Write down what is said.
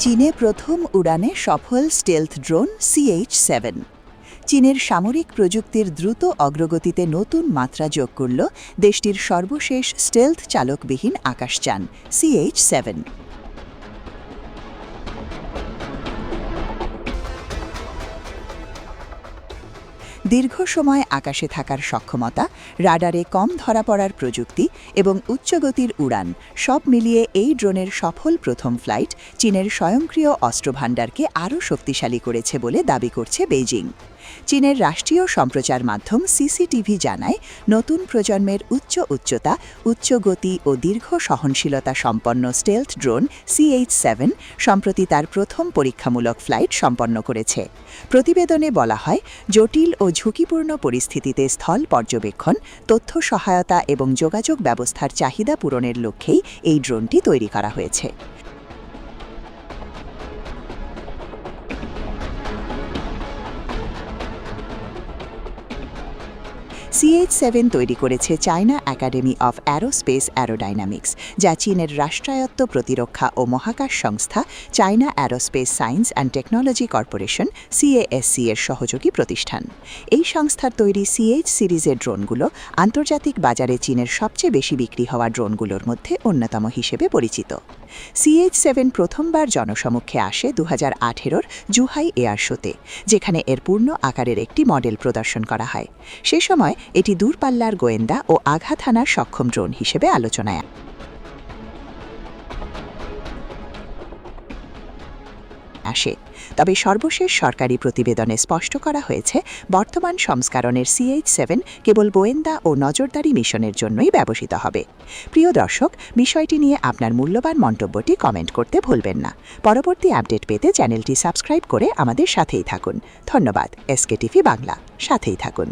চীনে প্রথম উড়ানে সফল স্টেলথ ড্রোন CH-7। চীনের সামরিক প্রযুক্তির দ্রুত অগ্রগতিতে নতুন মাত্রা যোগ করল দেশটির সর্বশেষ স্টেলথ চালকবিহীন আকাশযান CH-7। দীর্ঘ সময় আকাশে থাকার সক্ষমতা, রাডারে কম ধরা পড়ার প্রযুক্তি এবং উচ্চগতির উড়ান সব মিলিয়ে এই ড্রোনের সফল প্রথম ফ্লাইট চীনের স্বয়ংক্রিয় অস্ত্রভাণ্ডারকে আরও শক্তিশালী করেছে বলে দাবি করছে বেইজিং। চীনের রাষ্ট্রীয় সম্প্রচার মাধ্যম CCTV জানায়, নতুন প্রজন্মের উচ্চতা, উচ্চ গতি ও দীর্ঘ সহনশীলতা সম্পন্ন স্টেলথ ড্রোন CH-7 সম্প্রতি তার প্রথম পরীক্ষামূলক ফ্লাইট সম্পন্ন করেছে। প্রতিবেদনে বলা হয়, জটিল ও ঝুঁকিপূর্ণ পরিস্থিতিতে স্থল পর্যবেক্ষণ, তথ্য সহায়তা এবং যোগাযোগ ব্যবস্থার চাহিদা পূরণের লক্ষ্যেই এই ড্রোনটি তৈরি করা হয়েছে। CH-7 তৈরি করেছে China academy of aerospace aerodynamics, যা চীনের রাষ্ট্রায়ত্ত প্রতিরক্ষা ও মহাকাশ সংস্থা China aerospace science and technology corporation CASC এর সহযোগী প্রতিষ্ঠান। এই সংস্থার তৈরি CH সিরিজের ড্রোনগুলো আন্তর্জাতিক বাজারে চীনের সবচেয়ে বেশি বিক্রি হওয়া ড্রোনগুলোর মধ্যে অন্যতম হিসেবে পরিচিত। CH-7 প্রথমবার জনসমক্ষে আসে 2018-র জুহাই এয়ার শোতে, যেখানে এর পূর্ণ আকারের একটি মডেল প্রদর্শন করা হয়। সে সময় এটি দূরপাল্লার গোয়েন্দা ও আঘাত হানার সক্ষম ড্রোন হিসেবে আলোচনায় আসে। তবে সর্বশেষ সরকারি প্রতিবেদনে স্পষ্ট করা হয়েছে, বর্তমান সংস্করণের CH-7 কেবল গোয়েন্দা ও নজরদারি মিশনের জন্যই ব্যবহৃত হবে। প্রিয় দর্শক, বিষয়টি নিয়ে আপনার মূল্যবান মন্তব্যটি কমেন্ট করতে ভুলবেন না। পরবর্তী আপডেট পেতে চ্যানেলটি সাবস্ক্রাইব করে আমাদের সাথেই থাকুন। ধন্যবাদ। SKTV বাংলা, সাথেই থাকুন।